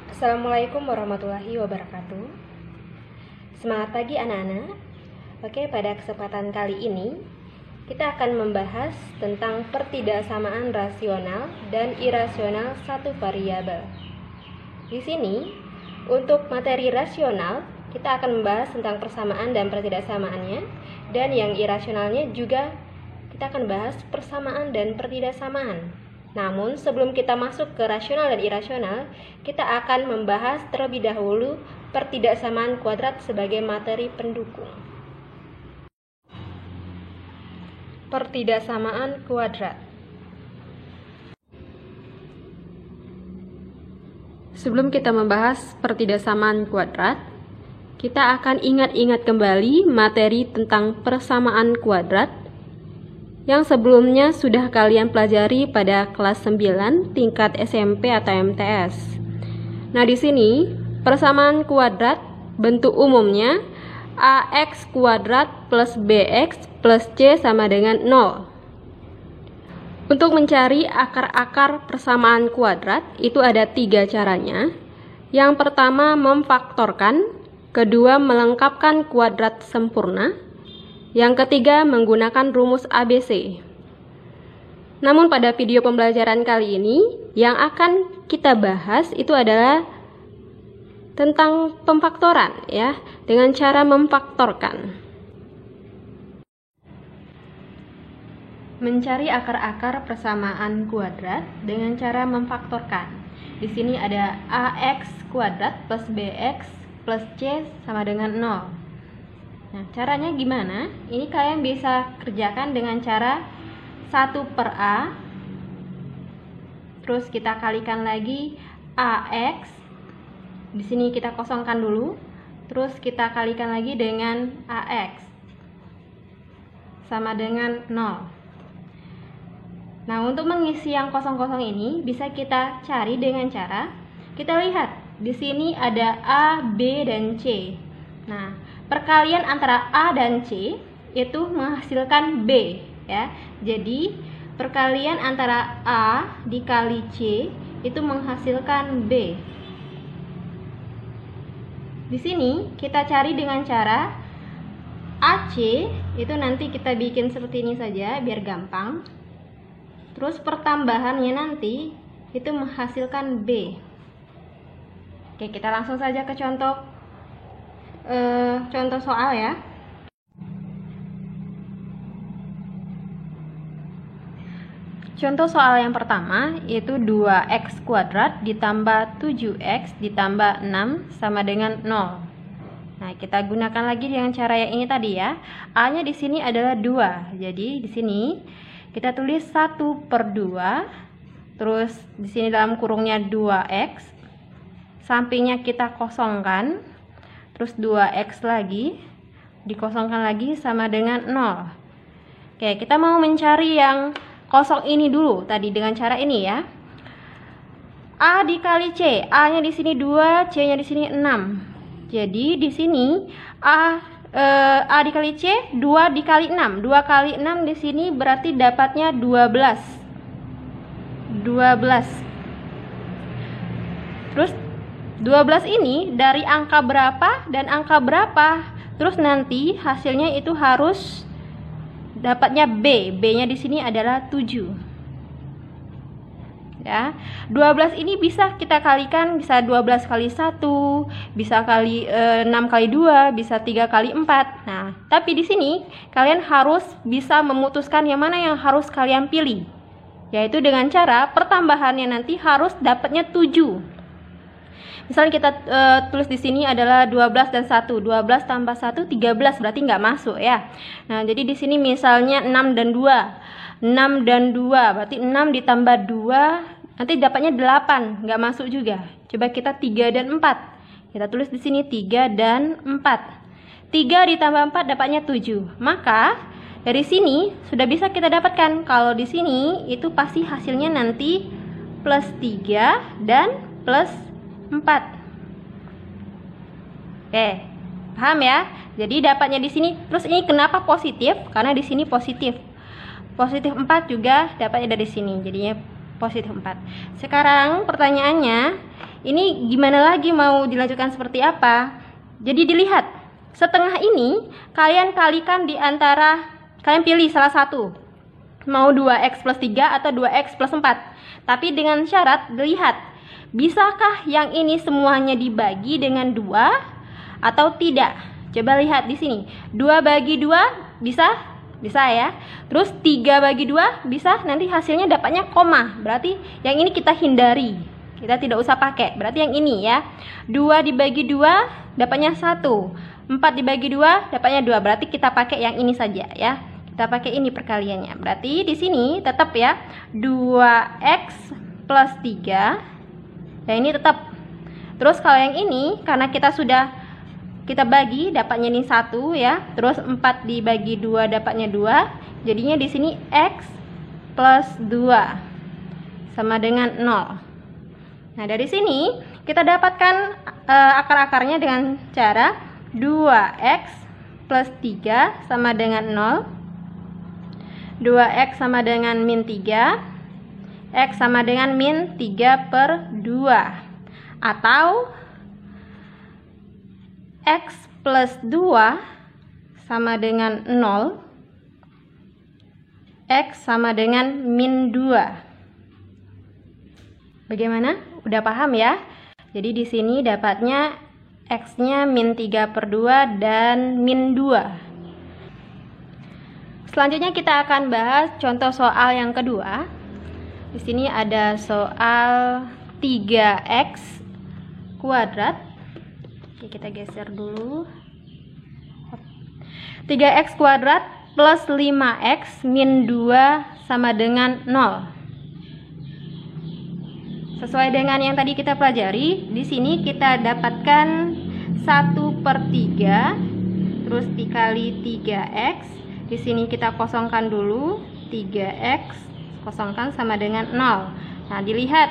Assalamualaikum warahmatullahi wabarakatuh. Semangat pagi anak-anak. Oke, pada kesempatan kali ini kita akan membahas tentang pertidaksamaan rasional dan irasional satu variabel. Di sini untuk materi rasional kita akan membahas tentang persamaan dan pertidaksamaannya, dan yang irasionalnya juga kita akan bahas persamaan dan pertidaksamaan. Namun sebelum kita masuk ke rasional dan irasional, kita akan membahas terlebih dahulu pertidaksamaan kuadrat sebagai materi pendukung. Pertidaksamaan kuadrat. Sebelum kita membahas pertidaksamaan kuadrat, kita akan ingat-ingat kembali materi tentang persamaan kuadrat yang sebelumnya sudah kalian pelajari pada kelas 9 tingkat SMP atau MTS. Nah, di sini persamaan kuadrat bentuk umumnya AX kuadrat plus BX plus C sama dengan 0. Untuk mencari akar-akar persamaan kuadrat itu ada 3 caranya. Yang pertama memfaktorkan, kedua melengkapkan kuadrat sempurna, yang ketiga menggunakan rumus ABC. Namun pada video pembelajaran kali ini yang akan kita bahas itu adalah tentang pemfaktoran ya, dengan cara memfaktorkan. Mencari akar-akar persamaan kuadrat dengan cara memfaktorkan. Di sini ada AX kuadrat plus BX plus C sama dengan 0. Nah, caranya gimana? Ini kalian bisa kerjakan dengan cara 1 per A, terus kita kalikan lagi AX, di sini kita kosongkan dulu, terus kita kalikan lagi dengan AX, sama dengan 0. Nah, untuk mengisi yang kosong-kosong ini bisa kita cari dengan cara, kita lihat, di sini ada A, B, dan C. Nah, perkalian antara A dan C itu menghasilkan B ya. Jadi perkalian antara A dikali C itu menghasilkan B. Di sini kita cari dengan cara AC itu nanti kita bikin seperti ini saja biar gampang. Terus pertambahannya nanti itu menghasilkan B. Oke, kita langsung saja ke contoh soal ya. Contoh soal yang pertama yaitu 2x kuadrat ditambah 7x ditambah 6 sama dengan 0. Nah, kita gunakan lagi dengan cara yang ini tadi ya. A-nya di sini adalah 2. Jadi di sini kita tulis 1 per 2. Terus di sini dalam kurungnya 2x. Sampingnya kita kosongkan. Terus 2x lagi dikosongkan lagi sama dengan 0. Oke, kita mau mencari yang kosong ini dulu tadi dengan cara ini ya. A dikali C, A-nya di sini 2, C-nya di sini 6. Jadi di sini A dikali C 2 dikali 6. 2 kali 6 di sini berarti dapatnya 12. Terus 12 ini dari angka berapa dan angka berapa? Terus nanti hasilnya itu harus dapatnya B. B-nya di sini adalah 7. Ya. 12 ini bisa kita kalikan, bisa 12 kali 1, bisa kali 6 kali 2, bisa 3 kali 4. Nah, tapi di sini kalian harus bisa memutuskan yang mana yang harus kalian pilih. Yaitu dengan cara pertambahannya nanti harus dapatnya 7. Misalnya kita tulis di sini adalah 12 dan 1. 12 tambah 1 13 berarti nggak masuk ya. Nah, jadi di sini misalnya 6 dan 2. 6 dan 2 berarti 6 ditambah 2 nanti dapatnya 8, nggak masuk juga. Coba kita 3 dan 4. Kita tulis di sini 3 dan 4. 3 ditambah 4 dapatnya 7. Maka dari sini sudah bisa kita dapatkan kalau di sini itu pasti hasilnya nanti plus 3 dan plus 4. Oke, paham ya? Jadi dapatnya di sini. Terus ini kenapa positif? Karena di sini positif. Positif 4 juga dapatnya dari sini. Jadinya positif 4. Sekarang pertanyaannya, ini gimana lagi mau dilanjutkan seperti apa? Jadi dilihat, setengah ini kalian kalikan di antara, kalian pilih salah satu, mau 2x plus 3 atau 2x plus 4. Tapi dengan syarat, dilihat, bisakah yang ini semuanya dibagi dengan 2 atau tidak? Coba lihat di sini, 2 bagi 2 bisa? Bisa ya. Terus 3 bagi 2 bisa, nanti hasilnya dapatnya koma. Berarti yang ini kita hindari. Kita tidak usah pakai. Berarti yang ini ya. 2 dibagi 2 dapatnya 1. 4 dibagi 2 dapatnya 2. Berarti kita pakai yang ini saja ya. Kita pakai ini perkaliannya. Berarti di sini tetap ya 2x plus 3. Ya ini tetap. Terus kalau yang ini karena kita bagi dapatnya ini 1 ya. Terus 4 dibagi 2 dapatnya 2. Jadinya di sini x plus 2 sama dengan 0. Nah, dari sini kita dapatkan akar-akarnya dengan cara 2x plus 3 sama dengan 0. 2x sama dengan min 3. X sama dengan min 3 per 2. Atau x plus 2 sama dengan 0, x sama dengan min 2. Bagaimana? Udah paham ya? Jadi di sini dapatnya x-nya min 3 per 2 dan min 2. Selanjutnya kita akan bahas contoh soal yang kedua. Di sini ada soal 3x kuadrat. Oke, kita geser dulu. 3x kuadrat plus 5x min 2 sama dengan 0. Sesuai dengan yang tadi kita pelajari, di sini kita dapatkan 1/3 terus dikali 3x. Di sini kita kosongkan dulu, 3x kosongkan sama dengan 0. Nah, dilihat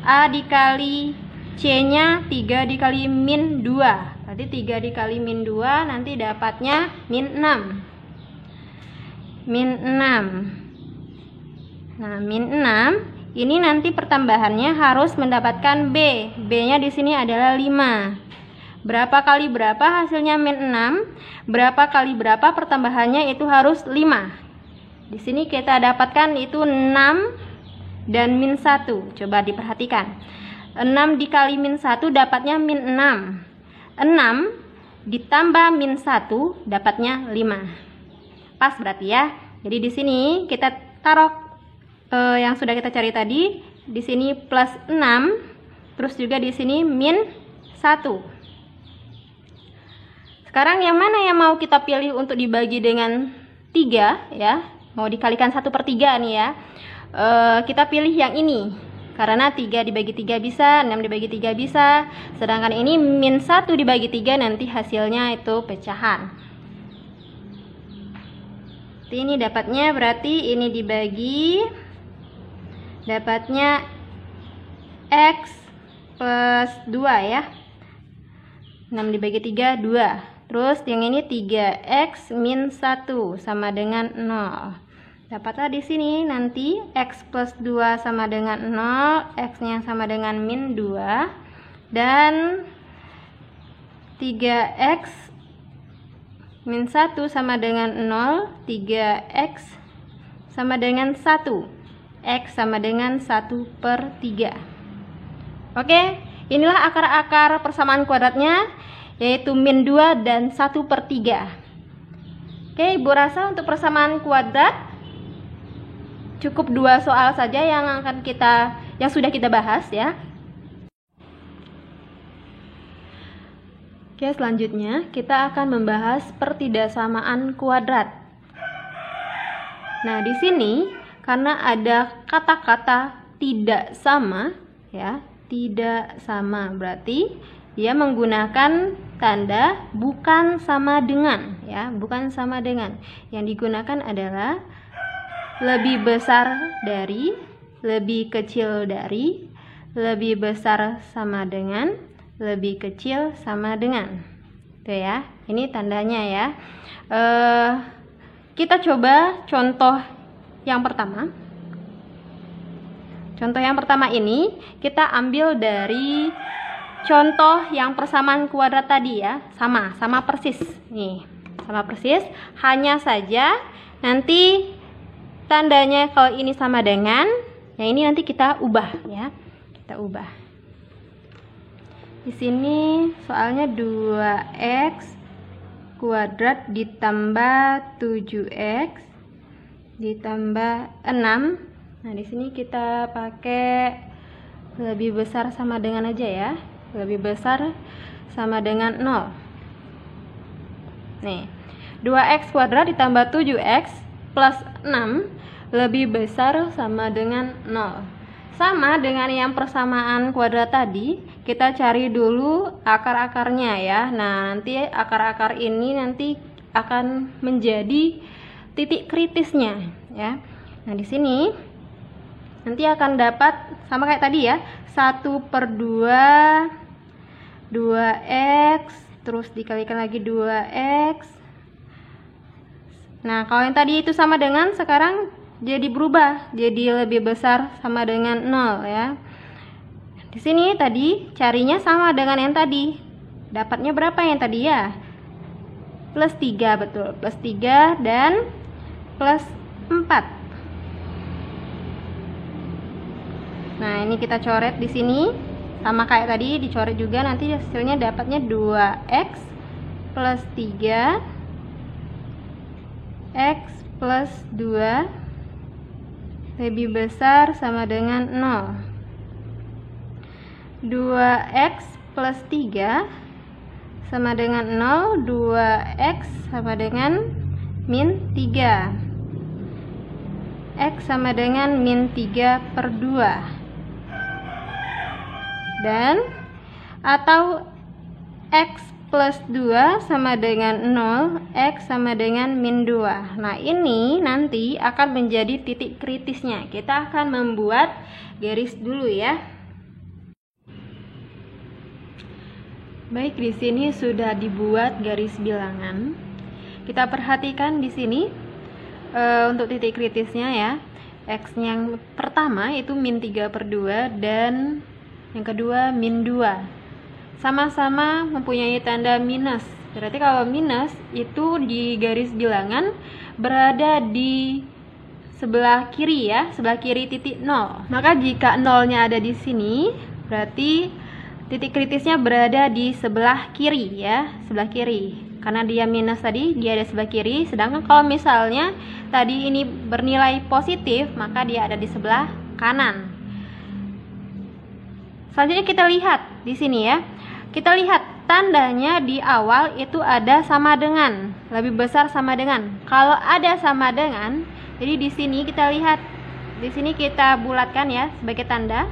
a dikali C-nya 3 dikali min 2. Berarti 3 dikali min 2 nanti dapatnya min 6. Min 6. Nah, min 6 ini nanti pertambahannya harus mendapatkan B. B-nya di sini adalah 5. Berapa kali berapa hasilnya min 6? Berapa kali berapa pertambahannya itu harus 5. Di sini kita dapatkan itu 6 dan min 1. Coba diperhatikan. 6 dikali min 1 dapatnya min 6. 6 ditambah min 1 dapatnya 5. Pas berarti ya. Jadi di sini kita taruh yang sudah kita cari tadi. Di sini plus 6. Terus juga di sini min 1. Sekarang yang mana yang mau kita pilih untuk dibagi dengan 3 ya? Mau dikalikan 1/3 nih ya. Kita pilih yang ini. Karena 3 dibagi 3 bisa, 6 dibagi 3 bisa. Sedangkan ini min 1 dibagi 3 nanti hasilnya itu pecahan. Ini dapatnya berarti ini dibagi, dapatnya x plus 2 ya. 6 dibagi 3, 2. Terus yang ini 3x min 1 sama dengan 0. Dapatlah di sini nanti x plus 2 sama dengan 0, x-nya sama dengan min 2, dan 3x min 1 sama dengan 0, 3x sama dengan 1, x sama dengan 1/3. Oke, inilah akar-akar persamaan kuadratnya, yaitu min 2 dan 1/3. Oke, Ibu rasa untuk persamaan kuadrat cukup 2 soal saja yang sudah kita bahas ya. Oke, selanjutnya kita akan membahas pertidaksamaan kuadrat. Nah, di sini karena ada kata-kata tidak sama ya, tidak sama berarti dia menggunakan tanda bukan sama dengan ya, bukan sama dengan. Yang digunakan adalah lebih besar dari, lebih kecil dari, lebih besar sama dengan, lebih kecil sama dengan. Tuh ya, ini tandanya ya. Kita coba contoh yang pertama. contoh yang pertama ini kita ambil dari contoh yang persamaan kuadrat tadi ya, sama persis. Nih, sama persis, hanya saja nanti tandanya kalau ini sama dengan, yang ini nanti kita ubah ya. Kita ubah. Di sini soalnya 2x kuadrat ditambah 7x ditambah 6. Nah, di sini kita pakai lebih besar sama dengan aja ya. Lebih besar sama dengan 0. Nih, 2x kuadrat ditambah 7x plus 6 lebih besar sama dengan 0. Sama dengan yang persamaan kuadrat tadi, kita cari dulu akar-akarnya ya. Nah, nanti akar-akar ini nanti akan menjadi titik kritisnya ya. Nah, di sini nanti akan dapat sama kayak tadi ya, 1/2 2x terus dikalikan lagi 2x. Nah, kalau yang tadi itu sama dengan, sekarang jadi berubah, jadi lebih besar sama dengan 0 ya. Di sini tadi carinya sama dengan yang tadi. Dapatnya berapa yang tadi ya? Plus 3, betul. Plus 3 dan plus 4. Nah, ini kita coret di sini sama kayak tadi, dicoret juga, nanti hasilnya dapatnya 2x plus 3 x plus 2 lebih besar sama dengan 0. 2x plus 3 sama dengan 0, 2x sama dengan min 3, x sama dengan min 3/2. Dan atau x plus 2 sama dengan 0, x sama dengan min 2. Nah, ini nanti akan menjadi titik kritisnya. Kita akan membuat garis dulu ya. Baik, di sini sudah dibuat garis bilangan. Kita perhatikan di sini untuk titik kritisnya ya. X yang pertama itu min 3/2 dan yang kedua min 2. Sama-sama mempunyai tanda minus. Berarti kalau minus itu di garis bilangan berada di sebelah kiri ya, sebelah kiri titik 0. Maka jika nolnya ada di sini, berarti titik kritisnya berada di sebelah kiri ya, sebelah kiri. Karena dia minus tadi, dia ada sebelah kiri. Sedangkan kalau misalnya tadi ini bernilai positif, maka dia ada di sebelah kanan. Selanjutnya kita lihat di sini ya. Kita lihat tandanya di awal itu ada sama dengan, lebih besar sama dengan. Kalau ada sama dengan, jadi di sini kita lihat, di sini kita bulatkan ya sebagai tanda.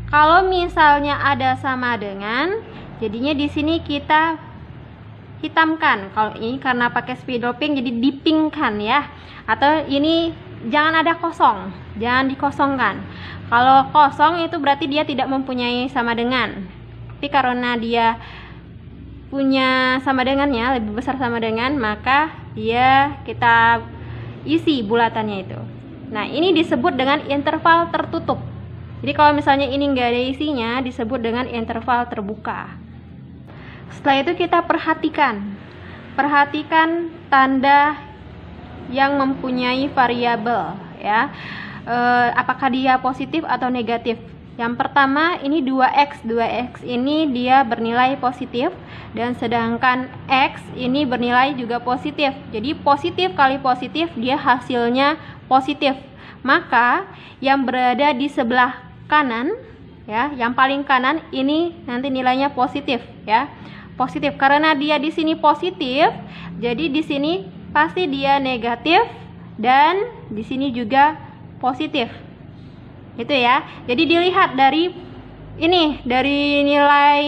Kalau misalnya ada sama dengan, jadinya di sini kita hitamkan. Kalau ini karena pakai spidol pink jadi dipingkan ya. Atau ini jangan ada kosong, jangan dikosongkan. Kalau kosong itu berarti dia tidak mempunyai sama dengan. Tapi karena dia punya sama dengannya, lebih besar sama dengan, maka dia kita isi bulatannya itu. Nah, ini disebut dengan interval tertutup. Jadi kalau misalnya ini enggak ada isinya, disebut dengan interval terbuka. Setelah itu kita perhatikan tanda yang mempunyai variabel ya. Apakah dia positif atau negatif? Yang pertama ini 2x. 2x ini dia bernilai positif, dan sedangkan x ini bernilai juga positif. Jadi positif kali positif dia hasilnya positif. Maka yang berada di sebelah kanan ya, yang paling kanan ini nanti nilainya positif ya. Positif karena dia di sini positif, jadi di sini pasti dia negatif, dan di sini juga positif. Itu ya. Jadi dilihat dari ini, dari nilai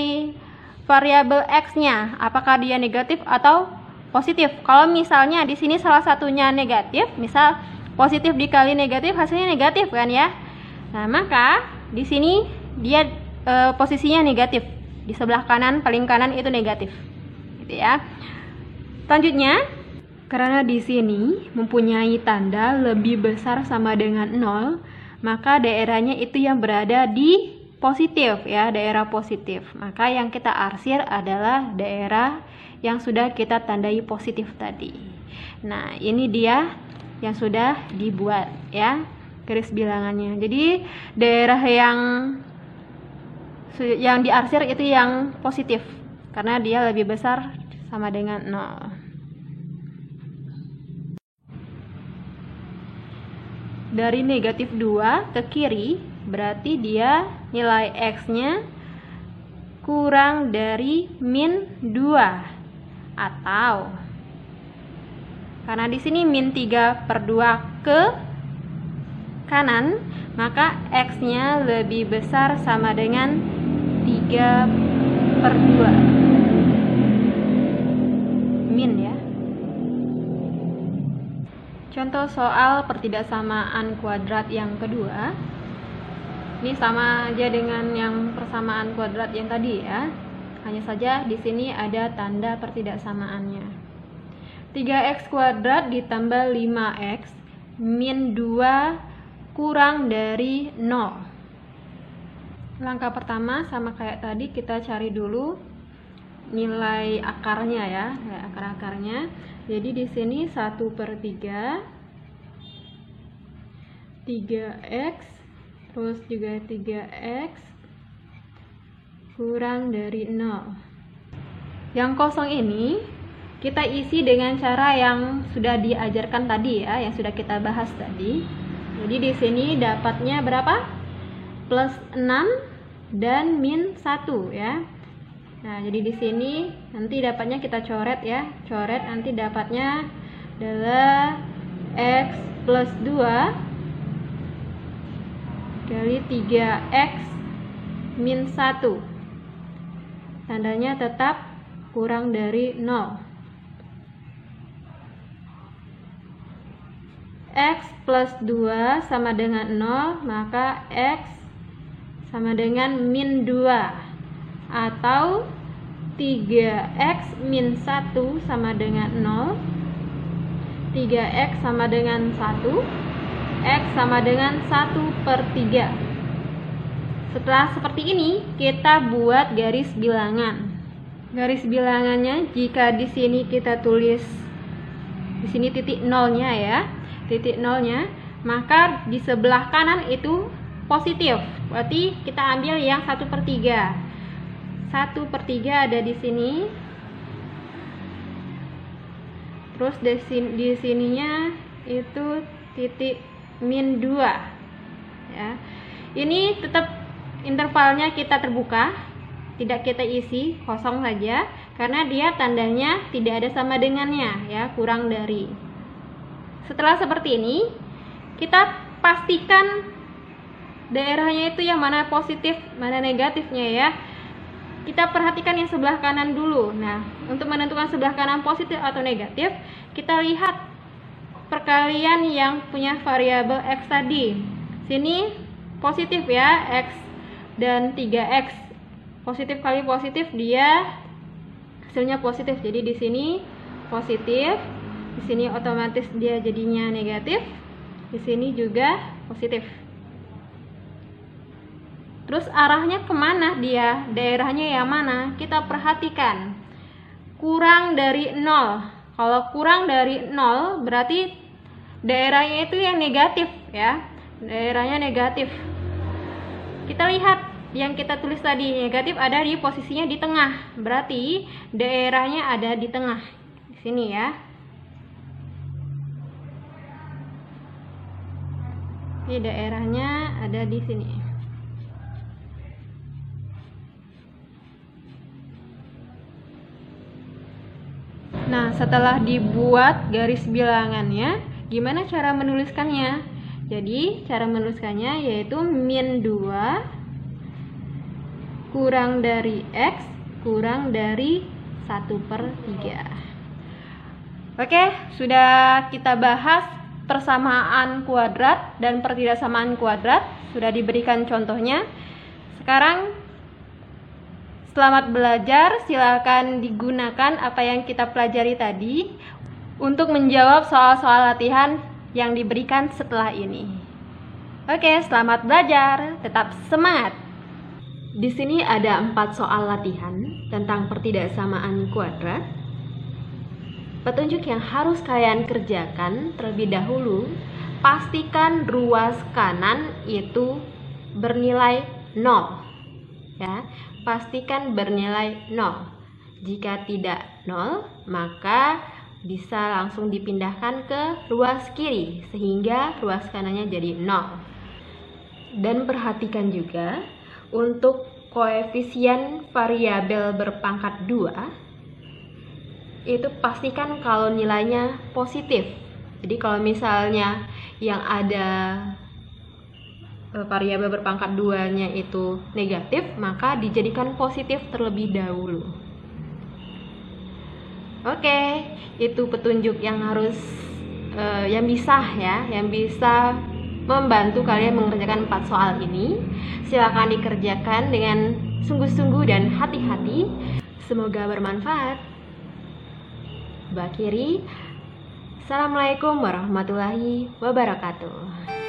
variabel x-nya, apakah dia negatif atau positif. Kalau misalnya di sini salah satunya negatif, misal positif dikali negatif hasilnya negatif kan ya. Nah, maka di sini dia posisinya negatif. Di sebelah kanan, paling kanan itu negatif. Gitu ya. Selanjutnya, karena di sini mempunyai tanda lebih besar sama dengan 0, maka daerahnya itu yang berada di positif ya, daerah positif. Maka yang kita arsir adalah daerah yang sudah kita tandai positif tadi. Nah, ini dia yang sudah dibuat ya, garis bilangannya. Jadi daerah yang diarsir itu yang positif karena dia lebih besar sama dengan 0. Dari negatif 2 ke kiri berarti dia nilai X-nya kurang dari min 2, atau karena di sini min 3/2 ke kanan, maka X-nya lebih besar sama dengan 3/2 min ya. Contoh soal pertidaksamaan kuadrat yang kedua. Ini sama aja dengan yang persamaan kuadrat yang tadi ya. Hanya saja di sini ada tanda pertidaksamaannya. 3x kuadrat ditambah 5x min 2 kurang dari 0. Langkah pertama sama kayak tadi, kita cari dulu nilai akarnya ya, nilai akar-akarnya. Jadi di sini 1/3, 3x, terus juga 3x kurang dari 0. Yang kosong ini kita isi dengan cara yang sudah diajarkan tadi ya, yang sudah kita bahas tadi. Jadi di sini dapatnya berapa? Plus 6 dan min 1 ya. Nah, jadi di sini nanti dapatnya kita coret ya. Coret, nanti dapatnya adalah X plus 2 kali 3X min 1. Tandanya tetap kurang dari 0. X plus 2 sama dengan 0, maka X sama dengan min 2. Atau 3x min 1 sama dengan 0, 3x sama dengan 1, x sama dengan 1/3. Setelah seperti ini, kita buat garis bilangan. Garis bilangannya jika di sini kita tulis di sini titik nolnya ya, titik nolnya, maka di sebelah kanan itu positif. Berarti kita ambil yang 1/3. 1/3 ada di sini. Terus di sininya itu titik min 2 ya. Ini tetap intervalnya kita terbuka, tidak kita isi, kosong saja karena dia tandanya tidak ada sama dengannya ya, kurang dari. Setelah seperti ini, kita pastikan daerahnya itu yang mana positif, mana negatifnya ya. Kita perhatikan yang sebelah kanan dulu. Nah, untuk menentukan sebelah kanan positif atau negatif, kita lihat perkalian yang punya variabel X tadi. Sini positif ya, X dan 3X. Positif kali positif, dia hasilnya positif. Jadi di sini positif, di sini otomatis dia jadinya negatif, di sini juga positif. Terus arahnya kemana dia? Daerahnya yang mana? Kita perhatikan. Kurang dari 0. Kalau kurang dari 0 berarti daerahnya itu yang negatif ya. Daerahnya negatif. Kita lihat yang kita tulis tadi, negatif ada di posisinya di tengah. Berarti daerahnya ada di tengah. Di sini ya. Ini daerahnya ada di sini. Nah, setelah dibuat garis bilangannya, gimana cara menuliskannya? Jadi, cara menuliskannya yaitu min 2 kurang dari X kurang dari 1/3. Oke, sudah kita bahas persamaan kuadrat dan pertidaksamaan kuadrat, sudah diberikan contohnya. Sekarang selamat belajar, silakan digunakan apa yang kita pelajari tadi untuk menjawab soal-soal latihan yang diberikan setelah ini. Oke, selamat belajar. Tetap semangat. Di sini ada 4 soal latihan tentang pertidaksamaan kuadrat. Petunjuk yang harus kalian kerjakan terlebih dahulu, pastikan ruas kanan itu bernilai 0. Ya, pastikan bernilai 0. Jika tidak 0, maka bisa langsung dipindahkan ke ruas kiri sehingga ruas kanannya jadi 0. Dan perhatikan juga untuk koefisien variabel berpangkat 2 itu pastikan kalau nilainya positif. Jadi kalau misalnya yang ada variabel berpangkat 2-nya itu negatif, maka dijadikan positif terlebih dahulu. Oke, itu petunjuk yang harus yang bisa membantu kalian mengerjakan 4 soal ini. Silakan dikerjakan dengan sungguh-sungguh dan hati-hati. Semoga bermanfaat. Mbak Kiri, Assalamualaikum warahmatullahi wabarakatuh.